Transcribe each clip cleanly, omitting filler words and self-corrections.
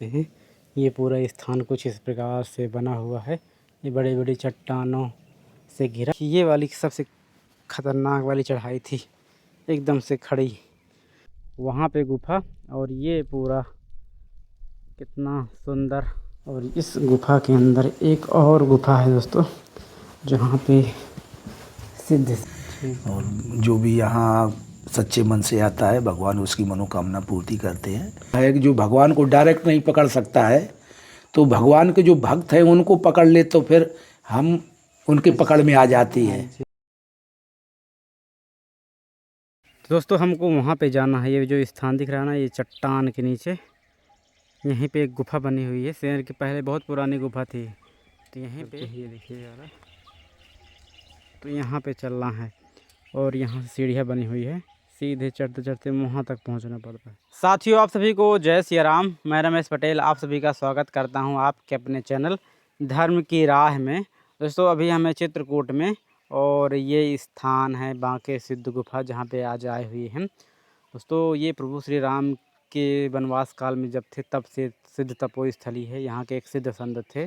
हैं। ये पूरा स्थान कुछ इस प्रकार से बना हुआ है। ये बड़ी बड़ी चट्टानों से घिरा। ये वाली सबसे खतरनाक वाली चढ़ाई थी, एकदम से खड़ी वहाँ पे गुफा। और ये पूरा कितना सुंदर। और इस गुफा के अंदर एक और गुफा है दोस्तों, जहाँ पे सिद्ध और जो भी यहाँ सच्चे मन से आता है भगवान उसकी मनोकामना पूर्ति करते हैं। है कि जो भगवान को डायरेक्ट नहीं पकड़ सकता है, तो भगवान के जो भक्त हैं उनको पकड़ ले तो फिर हम उनके पकड़ में आ जाती है। दोस्तों हमको वहाँ पे जाना है। ये जो स्थान दिख रहा है ना, ये चट्टान के नीचे यहीं पे एक गुफा बनी हुई है। शहर की पहले बहुत पुरानी गुफा थी, तो यहीं पे ये देखिए यार, तो यहाँ पे चलना है। और यहाँ सीढ़ियाँ बनी हुई है, सीधे चढ़ते चढ़ते वहाँ तक पहुँचना पड़ता है। साथियों आप सभी को जय सिया राम। मैं रमेश पटेल आप सभी का स्वागत करता हूँ आपके अपने चैनल धर्म की राह में। दोस्तों अभी हमें चित्रकूट में, और ये स्थान है बांके सिद्ध गुफा, जहाँ पे आज आए हुए हैं। दोस्तों ये प्रभु श्री राम के वनवास काल में जब थे तब से सिद्ध तपोस्थली स्थली है। यहाँ के एक सिद्ध संत थे,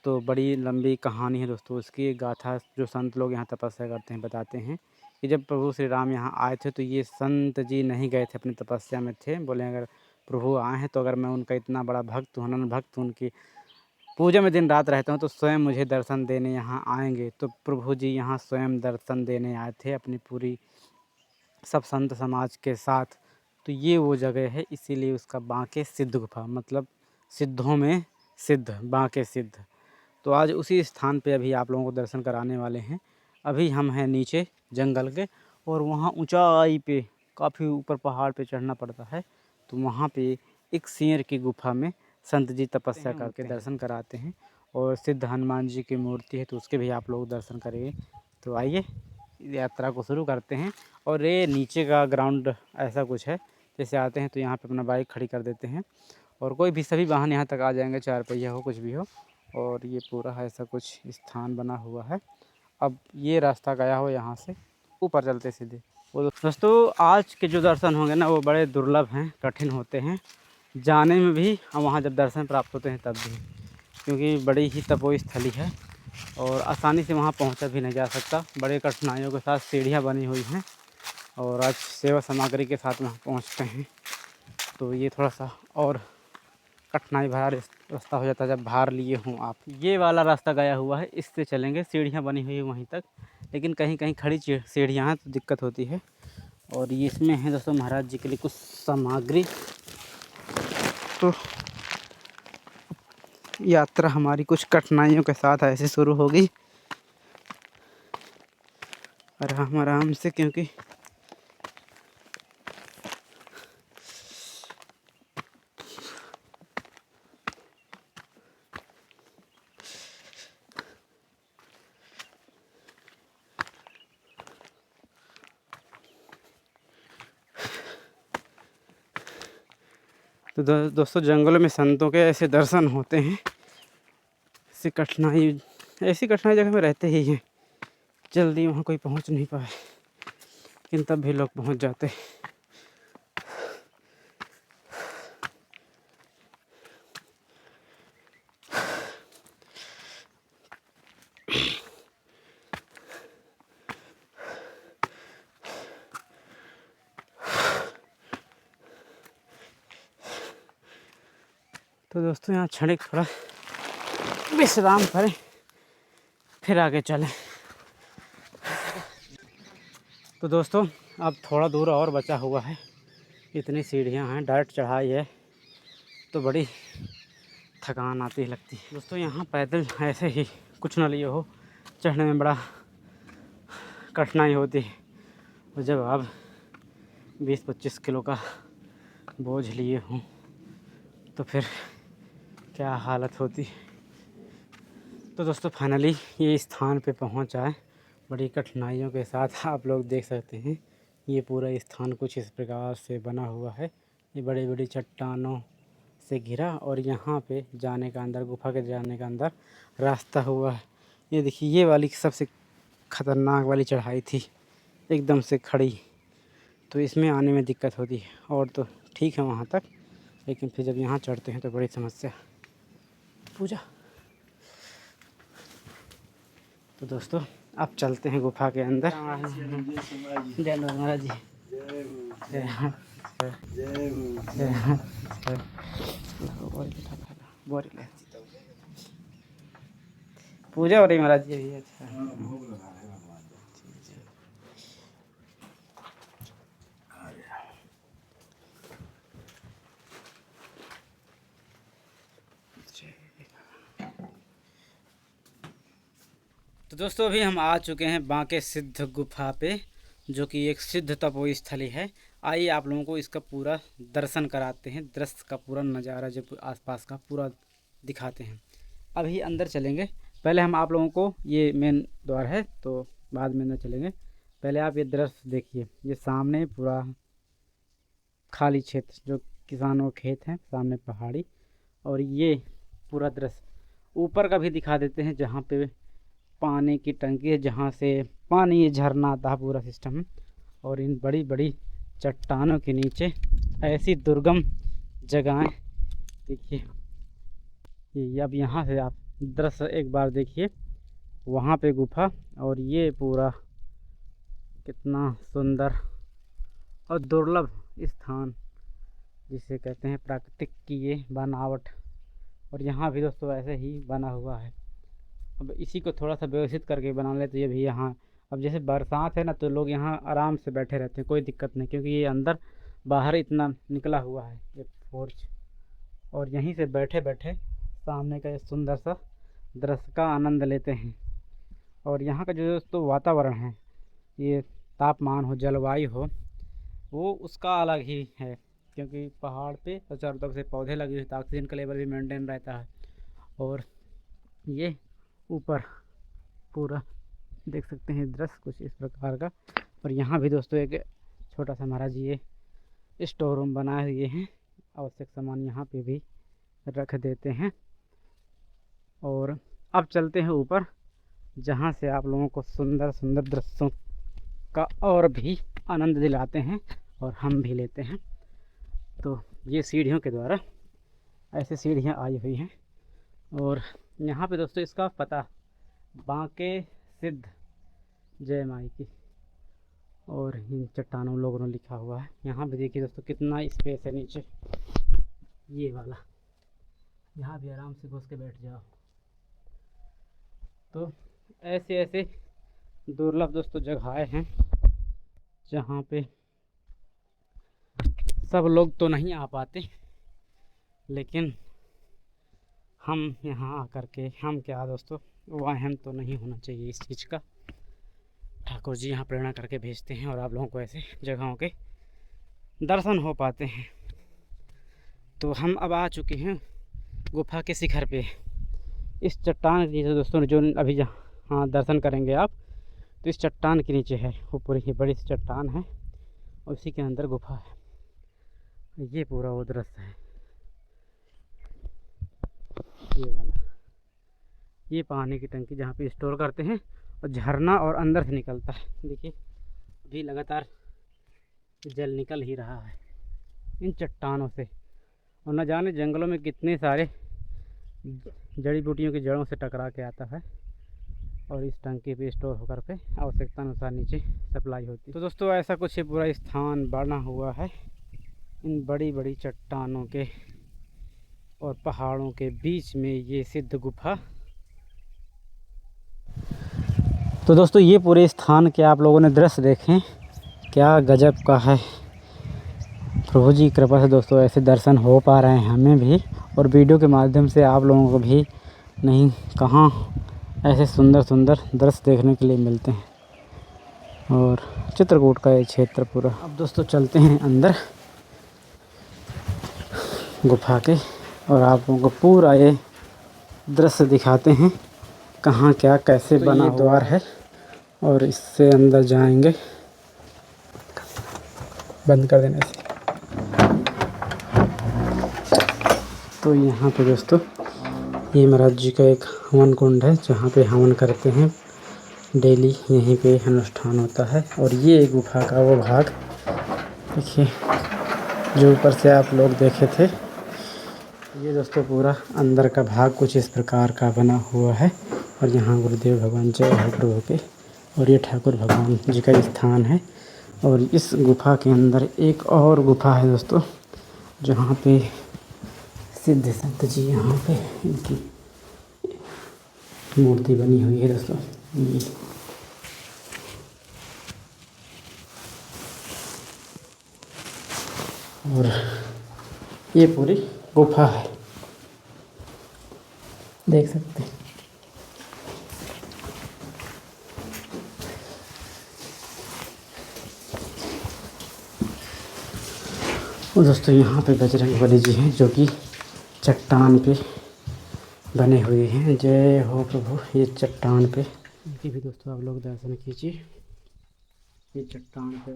तो बड़ी लंबी कहानी है दोस्तों उसकी। गाथा जो संत लोग यहाँ तपस्या करते हैं बताते हैं कि जब प्रभु श्री राम यहाँ आए थे तो ये संत जी नहीं गए थे, अपनी तपस्या में थे। बोले अगर प्रभु आए हैं तो अगर मैं उनका इतना बड़ा भक्त हूँ, अनन्य भक्त हूँ, उनकी पूजा में दिन रात रहता हूँ, तो स्वयं मुझे दर्शन देने यहाँ आएंगे। तो प्रभु जी यहाँ स्वयं दर्शन देने आए थे अपनी पूरी सब संत समाज के साथ। तो ये वो जगह है, इसीलिए उसका बांके सिद्ध गुफा, मतलब सिद्धों में सिद्ध, बांके सिद्ध। तो आज उसी स्थान पे अभी आप लोगों को दर्शन कराने वाले हैं। अभी हम हैं नीचे जंगल के, और वहाँ ऊंचाई पे काफ़ी ऊपर पहाड़ पे चढ़ना पड़ता है। तो वहाँ पे एक शेर की गुफा में संत जी तपस्या करके दर्शन कराते हैं। और सिद्ध हनुमान जी की मूर्ति है, तो उसके भी आप लोग दर्शन करेंगे। तो आइए यात्रा को शुरू करते हैं। और ये नीचे का ग्राउंड ऐसा कुछ है, जैसे आते हैं तो यहाँ पे अपना बाइक खड़ी कर देते हैं, और कोई भी सभी वाहन यहाँ तक आ जाएंगे, 4 पहिया हो कुछ भी हो। और ये पूरा ऐसा कुछ स्थान बना हुआ है। अब ये रास्ता गया हो यहाँ से ऊपर चलते सीधे। वो दोस्तों आज के जो दर्शन होंगे ना, वो बड़े दुर्लभ हैं, कठिन होते हैं जाने में भी, और वहाँ जब दर्शन प्राप्त होते हैं तब भी, क्योंकि बड़ी ही तपोस्थली है और आसानी से वहाँ पहुँचा भी नहीं जा सकता। बड़े कठिनाइयों के साथ सीढ़ियाँ बनी हुई हैं, और आज सेवा सामग्री के साथ वहाँ पहुँचते हैं। तो ये थोड़ा सा और कठिनाई भरा रास्ता हो जाता है जब भार लिए हों आप। ये वाला रास्ता गया हुआ है, इससे चलेंगे। सीढ़ियाँ बनी हुई है वहीं तक, लेकिन कहीं कहीं खड़ी सीढ़ियाँ हैं तो दिक्कत होती है। और ये इसमें है दोस्तों महाराज जी के लिए कुछ सामग्री। तो यात्रा हमारी कुछ कठिनाइयों के साथ ऐसे शुरू होगी, आराम आराम से, क्योंकि तो दोस्तों जंगलों में संतों के ऐसे दर्शन होते हैं। ऐसी कठिनाई जगह में रहते ही हैं, जल्दी वहाँ कोई पहुँच नहीं पाए, लेकिन तब भी लोग पहुँच जाते हैं। तो दोस्तों यहाँ क्षणिक थोड़ा विश्राम करें, फिर आगे चलें। तो दोस्तों अब थोड़ा दूर और बचा हुआ है। इतनी सीढ़ियाँ हैं, डायरेक्ट चढ़ाई है, तो बड़ी थकान आती लगती है। दोस्तों यहाँ पैदल ऐसे ही कुछ ना लिए हो, चढ़ने में बड़ा कठिनाई होती है। और जब आप 20-25 किलो का बोझ लिए हों तो फिर क्या हालत होती। तो दोस्तों फाइनली ये स्थान पे पहुंच आए, बड़ी कठिनाइयों के साथ। आप लोग देख सकते हैं ये पूरा स्थान कुछ इस प्रकार से बना हुआ है। ये बड़ी बड़ी चट्टानों से घिरा, और यहाँ पे जाने का अंदर, गुफा के जाने का अंदर रास्ता हुआ है। ये देखिए ये वाली सबसे ख़तरनाक वाली चढ़ाई थी, एकदम से खड़ी, तो इसमें आने में दिक्कत होती है। और तो ठीक है वहाँ तक, लेकिन फिर जब यहाँ चढ़ते हैं तो बड़ी समस्या। पूजा। तो दोस्तों अब चलते हैं गुफा के अंदर। जय महाराज जी। पूजा हो रही महाराज जी भी। अच्छा तो दोस्तों अभी हम आ चुके हैं बांके सिद्ध गुफा पे, जो कि एक सिद्ध तपोस्थली स्थली है। आइए आप लोगों को इसका पूरा दर्शन कराते हैं, दृश्य का पूरा नज़ारा जो आसपास का पूरा दिखाते हैं। अभी अंदर चलेंगे, पहले हम आप लोगों को, ये मेन द्वार है तो बाद में अंदर चलेंगे। पहले आप ये दृश्य देखिए, ये सामने पूरा खाली क्षेत्र जो किसानों के खेत हैं, सामने पहाड़ी, और ये पूरा दृश्य ऊपर का भी दिखा देते हैं जहाँ पे पानी की टंकी है, जहाँ से पानी ये झरना आता है पूरा सिस्टम। और इन बड़ी बड़ी चट्टानों के नीचे ऐसी दुर्गम जगहें देखिए। ये अब यहाँ से आप दृश्य एक बार देखिए, वहाँ पे गुफा, और ये पूरा कितना सुंदर और दुर्लभ स्थान जिसे कहते हैं प्राकृतिक की ये बनावट। और यहाँ भी दोस्तों ऐसे ही बना हुआ है। अब इसी को थोड़ा सा व्यवस्थित करके बना ले तो ये भी यहाँ, अब जैसे बरसात है ना तो लोग यहाँ आराम से बैठे रहते हैं, कोई दिक्कत नहीं, क्योंकि ये अंदर बाहर इतना निकला हुआ है ये पोर्च। और यहीं से बैठे बैठे सामने का ये सुंदर सा दृश्य का आनंद लेते हैं। और यहाँ का जो दोस्तों वातावरण है, ये तापमान हो, जलवायु हो, वो उसका अलग ही है, क्योंकि पहाड़ पे चारों तरफ से पौधे लगे हुए, ऑक्सीजन का लेवल भी मेंटेन रहता है। और ये ऊपर पूरा देख सकते हैं दृश्य कुछ इस प्रकार का। और यहाँ भी दोस्तों एक छोटा सा महाराज जी ये स्टोर रूम बनाए हुए हैं, आवश्यक सामान यहाँ पे भी रख देते हैं। और अब चलते हैं ऊपर, जहाँ से आप लोगों को सुंदर सुंदर दृश्यों का और भी आनंद दिलाते हैं और हम भी लेते हैं। तो ये सीढ़ियों के द्वारा ऐसे सीढ़ियाँ आई हुई हैं। और यहाँ पे दोस्तों इसका पता बांके सिद्ध जय माई की, और इन चट्टानों लोगों ने लिखा हुआ है। यहाँ पे देखिए दोस्तों कितना स्पेस है नीचे, ये वाला, यहाँ भी आराम से घुस के बैठ जाओ। तो ऐसे ऐसे दुर्लभ दोस्तों जगहें हैं जहाँ पे सब लोग तो नहीं आ पाते, लेकिन हम यहाँ आकर के, हम क्या दोस्तों, वाहन तो नहीं होना चाहिए इस चीज़ का। ठाकुर जी यहाँ प्रेरणा करके भेजते हैं और आप लोगों को ऐसे जगहों के दर्शन हो पाते हैं। तो हम अब आ चुके हैं गुफा के शिखर पे। इस चट्टान के नीचे दोस्तों जो अभी जहाँ दर्शन करेंगे आप, तो इस चट्टान के नीचे है, वो पूरी ही बड़ी सी चट्टान है और उसी के अंदर गुफा है। ये पूरा वो दृश्य है, ये वाला, ये पानी की टंकी जहाँ पे स्टोर करते हैं, और झरना और अंदर से निकलता है। देखिए अभी लगातार जल निकल ही रहा है इन चट्टानों से। और न जाने जंगलों में कितने सारे जड़ी बूटियों की जड़ों से टकरा के आता है, और इस टंकी पे स्टोर होकर पे आवश्यकता अनुसार नीचे सप्लाई होती है। तो दोस्तों ऐसा कुछ ये पूरा स्थान बना हुआ है इन बड़ी बड़ी चट्टानों के और पहाड़ों के बीच में, ये सिद्ध गुफा। तो दोस्तों ये पूरे स्थान के आप लोगों ने दृश्य देखें, क्या गजब का है। प्रभु जी कृपा से दोस्तों ऐसे दर्शन हो पा रहे हैं हमें भी, और वीडियो के माध्यम से आप लोगों को भी नहीं कहाँ ऐसे सुंदर सुंदर दृश्य देखने के लिए मिलते हैं। और चित्रकूट का ये क्षेत्र पूरा। अब दोस्तों चलते हैं अंदर गुफा के, और आप लोगों को पूरा ये दृश्य दिखाते हैं कहाँ क्या कैसे तो बना द्वार है, और इससे अंदर जाएंगे। बंद कर देने से। तो यहाँ पे दोस्तों ये महाराज जी का एक हवन कुंड है, जहाँ पे हवन करते हैं डेली, यहीं पे अनुष्ठान होता है। और ये गुफा का वो भाग देखिए जो ऊपर से आप लोग देखे थे, ये दोस्तों पूरा अंदर का भाग कुछ इस प्रकार का बना हुआ है और यहाँ गुरुदेव भगवान जय हो प्रभु के और ये ठाकुर भगवान जी का स्थान है। और इस गुफा के अंदर एक और गुफा है दोस्तों, जहाँ पे सिद्ध संत जी यहाँ पे इनकी मूर्ति बनी हुई है दोस्तों। और ये पूरी गुफा है, देख सकते हैं। और दोस्तों यहाँ पे बजरंग बली जी हैं जो कि चट्टान पे बने हुए हैं। जय हो प्रभु। ये चट्टान पे इनकी भी दोस्तों आप लोग दर्शन कीजिए। ये चट्टान पे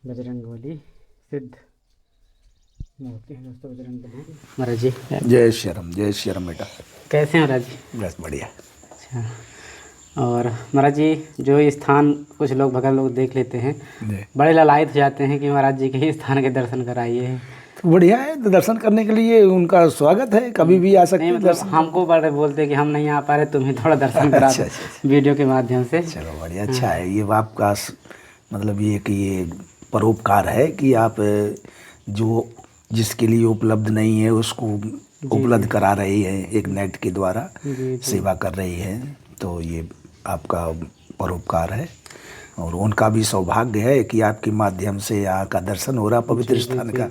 बजरंग बली सिद्ध मूर्ति है दोस्तों। बजरंग बली महाराज जी जय श्री राम बेटा। कैसे हैं महाराज जी? बस बढ़िया। अच्छा, और महाराज जी जो ये स्थान कुछ लोग भगत लोग देख लेते हैं, बड़े लालायित हो जाते हैं कि महाराज जी के ही स्थान के दर्शन कराइए। तो बढ़िया है, तो दर्शन करने के लिए उनका स्वागत है, कभी भी आ सकते हैं। मतलब हमको बड़े बोलते हैं कि हम नहीं आ पा रहे, तुम्हें थोड़ा दर्शन करा दो वीडियो के माध्यम से। चलो बढ़िया, अच्छा है ये आपका मतलब ये कि ये परोपकार है कि आप जो जिसके लिए उपलब्ध नहीं है उसको उपलब्ध करा रही है, एक नेट के द्वारा सेवा कर रही है। तो ये आपका परोपकार है और उनका भी सौभाग्य है कि आपके माध्यम से यहाँ का दर्शन हो रहा पवित्र स्थान का।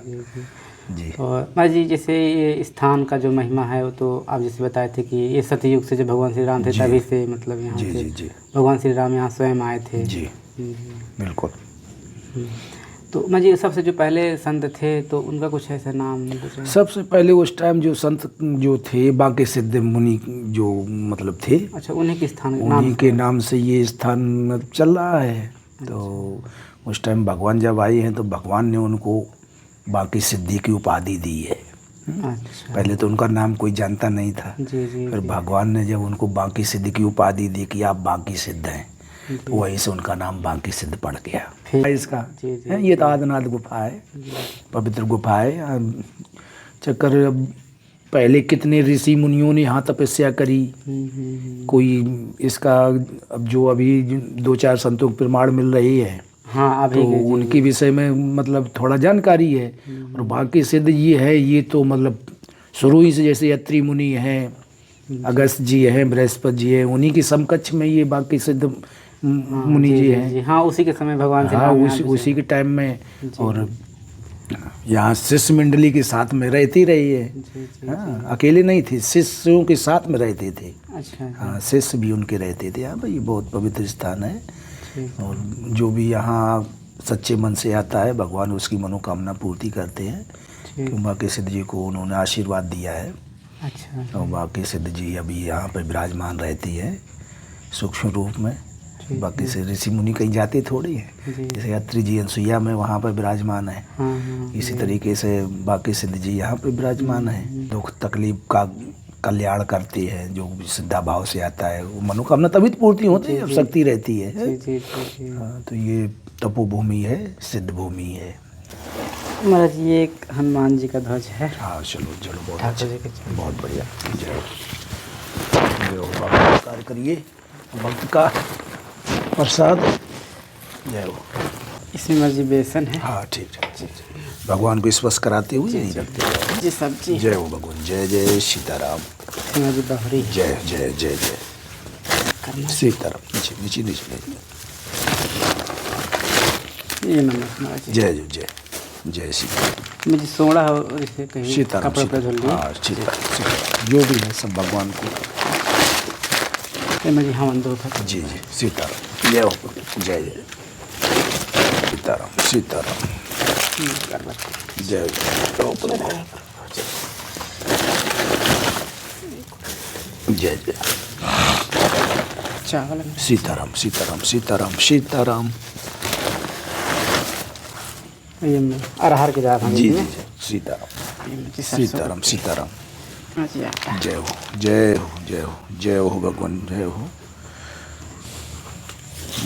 जी। और महाराज जी जैसे ये स्थान का जो महिमा है वो तो आप जैसे बताए थे कि ये सतयुग से जब भगवान श्री राम थे तभी से मतलब यहाँ से भगवान श्री राम यहाँ स्वयं आए थे। जी बिल्कुल। तो महाराज जी सबसे जो पहले संत थे तो उनका कुछ ऐसा नाम कुछ है? सबसे पहले उस टाइम जो संत जो थे बांके सिद्ध मुनि जो मतलब थे, अच्छा उन्हीं के स्थान उन्हीं के नाम से ये स्थान चल रहा है। तो उस टाइम भगवान जब आए हैं तो भगवान ने उनको बांके सिद्धि की उपाधि दी है। अच्छा। पहले तो उनका नाम कोई जानता नहीं था। फिर भगवान ने जब उनको बांके सिद्ध की उपाधि दी कि आप बांके सिद्ध हैं, तो वहीं से उनका नाम बांके सिद्ध पड़ गया। इसका ये तो आदिनाथ गुफा है, पवित्र गुफा है। चक्कर अब पहले कितने ऋषि मुनियों ने यहाँ तपस्या करी, कोई इसका अब जो अभी 2-4 संतों के प्रमाण मिल रही है। हाँ, तो उनके विषय में मतलब थोड़ा जानकारी है। और बांके सिद्ध ये है, ये तो मतलब शुरू ही से जैसे अत्रि मुनि हैं, अगस्त जी हैं, बृहस्पति जी हैं, उन्हीं के समकक्ष में ये बांके सिद्ध मुनि जी हैं। हाँ उसी के समय भगवान से। हाँ उसी के टाइम में। और यहाँ शिष्य मंडली के साथ में रहती रही है। हाँ अकेले नहीं थे, शिष्यों के साथ में रहते थे। अच्छा। हाँ शिष्य भी उनके रहते थे। हाँ भाई बहुत पवित्र स्थान है और जो भी यहाँ सच्चे मन से आता है भगवान उसकी मनोकामना पूर्ति करते हैं। क्योंकि बांके सिद्ध जी को उन्होंने आशीर्वाद दिया है। अच्छा। और बांके सिद्ध जी अभी यहाँ पर विराजमान रहती है सूक्ष्म रूप में। बाकी से ऋषि मुनि कहीं जाते थोड़ी हैं, जैसे अत्रि जी अनसुईया में वहाँ पर विराजमान है। इसी तरीके से बांके सिद्ध जी यहाँ पर विराजमान है। दुख तकलीफ का कल्याण करते हैं, जो श्रद्धा भाव से आता है वो मनोकामना तभी पूर्ति होती है, जब शक्ति रहती है। हाँ तो ये तपोभूमि है, सिद्ध भूमि है। महाराज ये एक हनुमान जी का ध्वज है। हाँ चलो चलो बहुत अच्छा, बहुत बढ़िया। जय हो बाबा, कार्य करिए भक्त का प्रसाद। जय हो। इसमें मर्जी बेसन है। हाँ ठीक है, भगवान को स्पर्श कराते हुए नहीं रखते जी सब्जी। जय हो भगवान। जय जय सीताराम। बहरी। जय जय जय जय सीताराम। नीचे नीचे नीचे। ये नमक महाराज। जय जय जय जय सीताराम। मुझे सोना हो इसे कहीं सीताराम। कपड़े धुल लिए। हाँ सीताराम, जो भी है सब भगवान को। मुझे हम अंदर जी जी सीताराम। जय हो जय जय सीताराम सीताराम। जय जय जय चावल सीताराम सीताराम सीताराम सीताराम। ये अरहर की दाल। जी जी सीताराम सीताराम सीताराम। जय हो जय हो जय हो जय हो भगवान। जय हो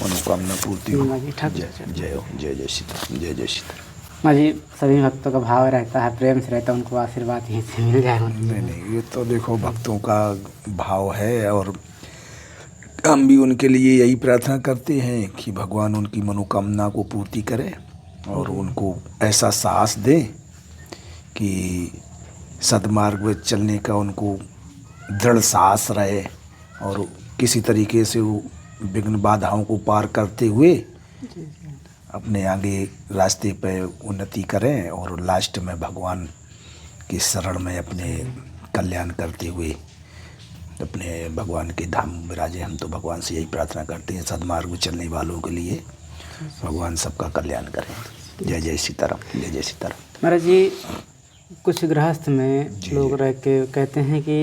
मनोकामना पूर्ति हो। जय जय हो जय जय सीताराम। जय जय सीताराम। माँ जी सभी भक्तों का भाव रहता है, प्रेम से रहता है, उनको आशीर्वाद यहीं से मिल जाए। नहीं नहीं, ये तो देखो भक्तों का भाव है, और हम भी उनके लिए यही प्रार्थना करते हैं कि भगवान उनकी मनोकामना को पूर्ति करे और उनको ऐसा साहस दे कि सद्मार्ग में चलने का उनको दृढ़ साहस रहे, और किसी तरीके से वो विघ्न बाधाओं को पार करते हुए अपने आगे रास्ते पे उन्नति करें, और लास्ट में भगवान की शरण में अपने कल्याण करते हुए अपने भगवान के धाम में विराजे। हम तो भगवान से यही प्रार्थना करते हैं सद्मार्ग में चलने वालों के लिए, भगवान सबका कल्याण करें। जय जय सीताराम, जय जय सीताराम। महाराज जी कुछ गृहस्थ में लोग रह के कहते हैं कि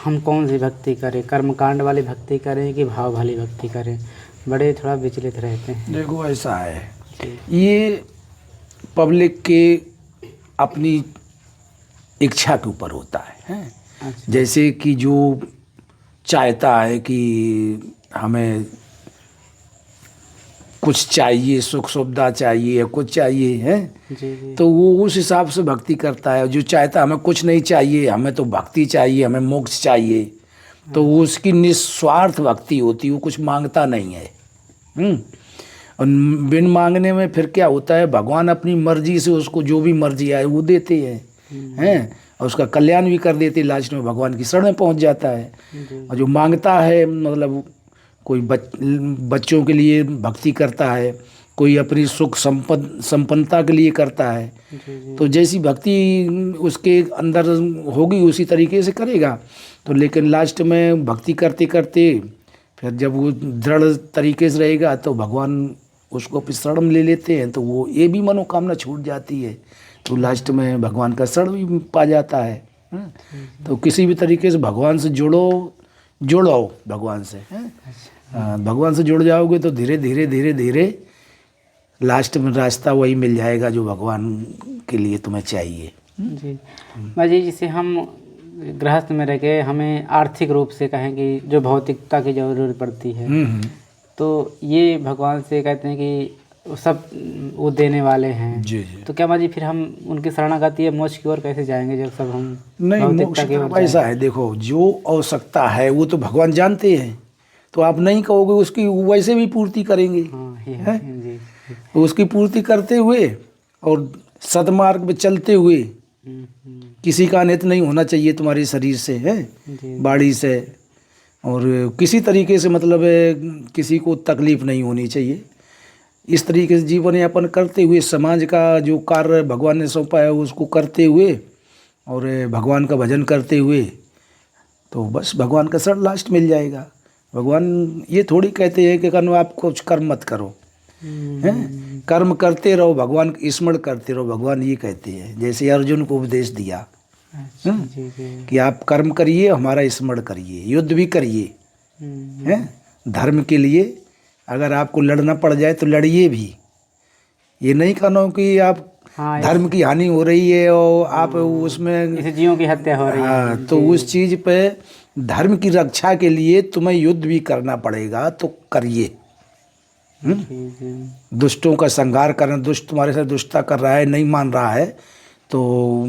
हम कौन सी भक्ति करें, कर्मकांड वाली भक्ति करें कि भाव वाली भक्ति करें, बड़े थोड़ा विचलित रहते हैं। देखो ऐसा है, ये पब्लिक के अपनी इच्छा के ऊपर होता है। अच्छा। जैसे कि जो चाहता है कि हमें कुछ चाहिए, सुख सुविधा चाहिए या कुछ चाहिए है, जी जी। तो वो उस हिसाब से भक्ति करता है। जो चाहता है हमें कुछ नहीं चाहिए, हमें तो भक्ति चाहिए, हमें मोक्ष चाहिए, तो वो उसकी निस्वार्थ भक्ति होती है, वो कुछ मांगता नहीं है। और बिन मांगने में फिर क्या होता है, भगवान अपनी मर्जी से उसको जो भी मर्जी आए वो देते हैं, और उसका कल्याण भी कर देते, लास्ट में भगवान की शरण में पहुंच जाता है। और जो मांगता है, मतलब कोई बच्चों के लिए भक्ति करता है, कोई अपनी सुख संपन्नता के लिए करता है, तो जैसी भक्ति उसके अंदर होगी उसी तरीके से करेगा। तो लेकिन लास्ट में भक्ति करते करते फिर जब वो दृढ़ तरीके से रहेगा तो भगवान उसको अपनी शरण में ले लेते हैं, तो वो ये भी मनोकामना छूट जाती है, तो लास्ट में भगवान का शरण भी पा जाता है। तो किसी भी तरीके से भगवान से जुड़ो भगवान से, भगवान से जुड़ जाओगे तो धीरे धीरे धीरे धीरे लास्ट में रास्ता वही मिल जाएगा जो भगवान के लिए तुम्हें चाहिए। जी भाई, जैसे हम गृहस्थ में रह के हमें आर्थिक रूप से कहें कि जो भौतिकता की जरूरत पड़ती है, तो ये भगवान से कहते हैं कि सब वो देने वाले हैं। जी जी। तो क्या माँ जी फिर हम उनकी शरणागति या मोक्ष की ओर कैसे जाएंगे जब सब हम नहीं, मोक्ष का ऐसा है, देखो जो आवश्यकता है वो तो भगवान जानते हैं, तो आप नहीं कहोगे उसकी वैसे भी पूर्ति करेंगे। हाँ, है? जी। तो उसकी पूर्ति करते हुए और सद्मार्ग में चलते हुए, किसी का अनित नहीं होना चाहिए तुम्हारे शरीर से, है बाड़ी से, और किसी तरीके से मतलब किसी को तकलीफ नहीं होनी चाहिए। इस तरीके से जीवन यापन करते हुए समाज का जो कार्य भगवान ने सौंपा है उसको करते हुए और भगवान का भजन करते हुए, तो बस भगवान का शरण लास्ट मिल जाएगा। भगवान ये थोड़ी कहते हैं कि आप कुछ कर्म मत करो, हैं, कर्म करते रहो, भगवान का स्मरण करते रहो, भगवान ये कहते हैं। जैसे अर्जुन को उपदेश दिया कि आप कर्म करिए, हमारा स्मरण करिए, युद्ध भी करिए, हैं, धर्म के लिए। अगर आपको लड़ना पड़ जाए तो लड़िए भी, ये नहीं कहना कि आप धर्म की हानि हो रही है और आप उसमें जीवों की हत्या हो रही है, तो उस चीज़ पे धर्म की रक्षा के लिए तुम्हें युद्ध भी करना पड़ेगा, तो करिए। दुष्टों का संहार करना, दुष्ट तुम्हारे साथ दुष्टता कर रहा है, नहीं मान रहा है, तो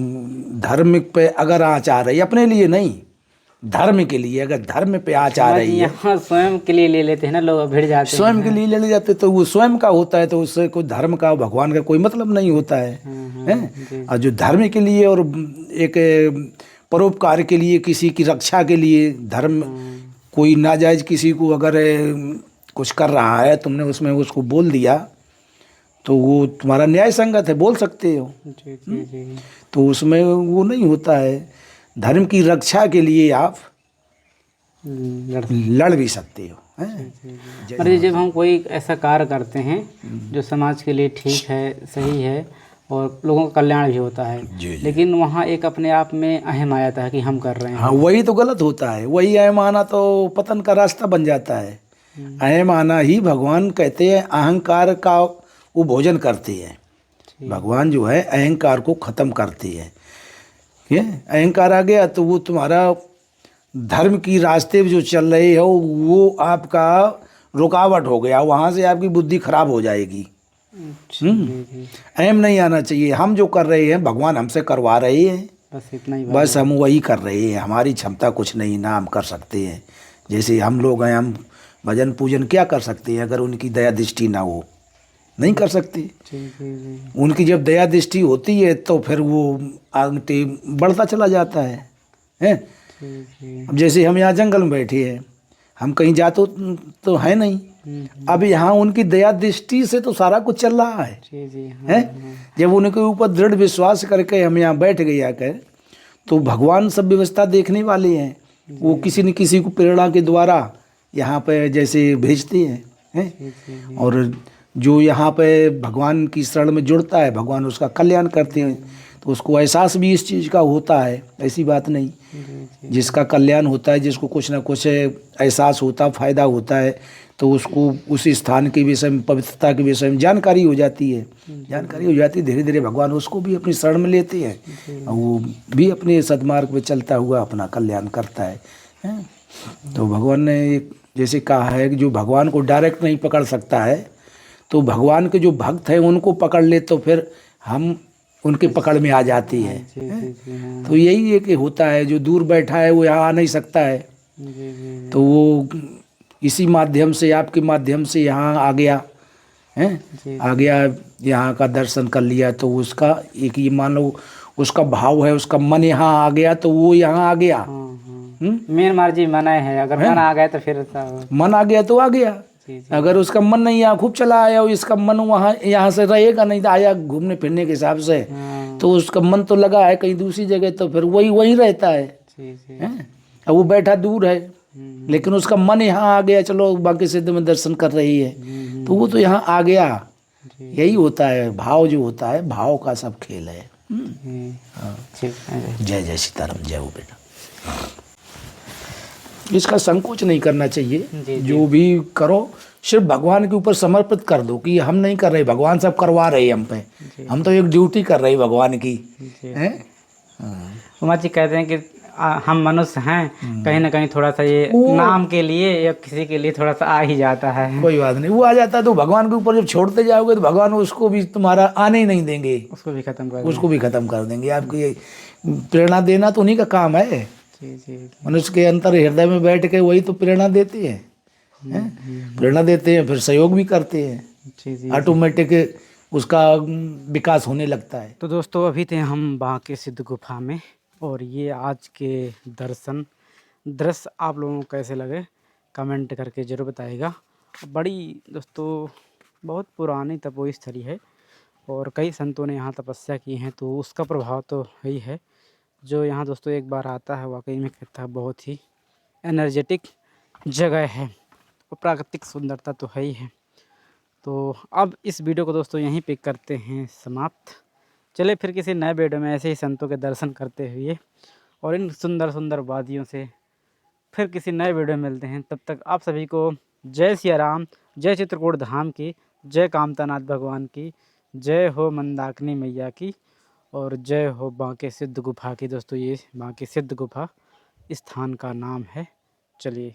धर्म पे अगर आँच आ रही है, अपने लिए नहीं धर्म के लिए, अगर धर्म पे आँच आ रही है, यहाँ स्वयं के लिए ले लेते हैं ना लोग, भिड़ जाते हैं, स्वयं के लिए ले जाते, तो वो स्वयं का होता है, तो उससे कोई धर्म का भगवान का कोई मतलब नहीं होता है। और जो धर्म के लिए और एक परोपकार के लिए, किसी की रक्षा के लिए, धर्म कोई नाजायज़ किसी को अगर कुछ कर रहा है, तुमने उसमें उसको बोल दिया, तो वो तुम्हारा न्याय संगत है, बोल सकते हो। तो उसमें वो नहीं होता है। धर्म की रक्षा के लिए आप लड़ भी सकते हो। अरे जब हम कोई ऐसा कार्य करते हैं जो समाज के लिए ठीक है, सही है और लोगों का कल्याण भी होता है, लेकिन वहाँ एक अपने आप में अहम आ जाता है कि हम कर रहे हैं। हाँ, वही तो गलत होता है। वही अहम आना तो पतन का रास्ता बन जाता है। अहम आना ही भगवान कहते हैं अहंकार का वो भोजन करते हैं। भगवान जो है अहंकार को ख़त्म करते हैं। अहंकार आ गया तो वो तुम्हारा धर्म की रास्ते जो चल रहे हो वो आपका रुकावट हो गया, वहाँ से आपकी बुद्धि खराब हो जाएगी। अहम नहीं आना चाहिए। हम जो कर रहे हैं भगवान हमसे करवा रहे हैं, बस इतना ही बस हम वही कर रहे हैं। हमारी क्षमता कुछ नहीं ना हम कर सकते हैं। जैसे हम लोग हैं, हम भजन पूजन क्या कर सकते हैं अगर उनकी दया दृष्टि ना हो? नहीं कर सकते। उनकी जब दया दृष्टि होती है तो फिर वो आगे बढ़ता चला जाता है, हैं? अब जैसे हम यहाँ जंगल में बैठे हैं, हम कहीं जा तो है नहीं। अब यहाँ उनकी दया दृष्टि से तो सारा कुछ चल रहा है, हैं? जब उनके ऊपर दृढ़ विश्वास करके हम यहाँ बैठ गए आकर, तो भगवान सब व्यवस्था देखने वाले हैं। वो किसी न किसी को प्रेरणा के द्वारा यहाँ पे जैसे भेजते हैं। और जो यहाँ पे भगवान की शरण में जुड़ता है, भगवान उसका कल्याण करते हैं, तो उसको एहसास भी इस चीज़ का होता है। ऐसी बात नहीं, जिसका कल्याण होता है, जिसको कुछ ना कुछ एहसास होता, फ़ायदा होता है, तो उसको उस स्थान के विषय में, पवित्रता के विषय में जानकारी हो जाती है। जानकारी हो जाती है, धीरे धीरे भगवान उसको भी अपनी शरण में लेते हैं और वो भी अपने सद्मार्ग पे चलता हुआ अपना कल्याण करता है, हैं? तो भगवान ने जैसे कहा है कि जो भगवान को डायरेक्ट नहीं पकड़ सकता है, तो भगवान के जो भक्त हैं उनको पकड़ ले तो फिर हम उनके पकड़ में आ जाती है। तो यही है कि होता है, जो दूर बैठा है वो यहाँ आ नहीं सकता है, तो वो इसी माध्यम से, आपके माध्यम से यहाँ आ गया, हैं? आ गया, यहाँ का दर्शन कर लिया, तो उसका एक ये मान लो उसका भाव है, उसका मन यहाँ आ गया तो वो यहाँ आ गया। मेन मर्जी मन है, अगर मन आ गया तो फिर मन आ गया तो आ गया। अगर उसका मन नहीं यहाँ खूब चला आया और इसका मन वहाँ यहाँ से रहेगा नहीं, तो आया घूमने फिरने के हिसाब से, तो उसका मन तो लगा है कहीं दूसरी जगह, तो फिर वही वही रहता है, हैं? अब वो बैठा दूर है लेकिन उसका मन यहाँ आ गया, चलो बाकी सिद्ध में दर्शन कर रही है, तो वो तो यहाँ आ गया। यही होता है, भाव जो होता है, भाव का सब खेल है। जय जय सीताराम, जय हो बेटा। इसका संकोच नहीं करना चाहिए। जो भी करो सिर्फ भगवान के ऊपर समर्पित कर दो कि हम नहीं कर रहे, भगवान सब करवा रहे हैं हम पे, हम तो एक ड्यूटी कर रहे भगवान की, हैं? उमा जी कहते हैं कि हम मनुष्य हैं, कहीं ना कहीं थोड़ा सा ये नाम के लिए या किसी के लिए थोड़ा सा आ ही जाता है। कोई बात नहीं, वो आ जाता है तो भगवान के ऊपर जब छोड़ते जाओगे तो भगवान उसको भी तुम्हारा आने ही नहीं देंगे, उसको भी खत्म कर देंगे। आपकी प्रेरणा देना तो उन्हीं का काम है। मनुष्य के अंतर हृदय में बैठ के वही तो प्रेरणा देते हैं, प्रेरणा देते हैं, फिर सहयोग भी करते हैं, ऑटोमेटिक उसका विकास होने लगता है। तो दोस्तों अभी थे हम बांके सिद्ध गुफा में, और ये आज के दर्शन दृश्य आप लोगों को कैसे लगे कमेंट करके ज़रूर बताइएगा। बड़ी दोस्तों बहुत पुरानी तपोई स्थली है और कई संतों ने यहाँ तपस्या की है, तो उसका प्रभाव तो है ही है। जो यहाँ दोस्तों एक बार आता है वाकई में कहता है बहुत ही एनर्जेटिक जगह है और प्राकृतिक सुंदरता तो है ही है। तो अब इस वीडियो को दोस्तों यहीं पे करते हैं समाप्त। चले फिर किसी नए वीडियो में ऐसे ही संतों के दर्शन करते हुए और इन सुंदर सुंदर वादियों से फिर किसी नए वीडियो में मिलते हैं। तब तक आप सभी को जय सिया राम, जय चित्रकूट धाम की, जय कामतानाथ भगवान की, जय हो मंदाकिनी मैया की, और जय हो बांके सिद्ध गुफा की। दोस्तों ये बांके सिद्ध गुफा स्थान का नाम है। चलिए।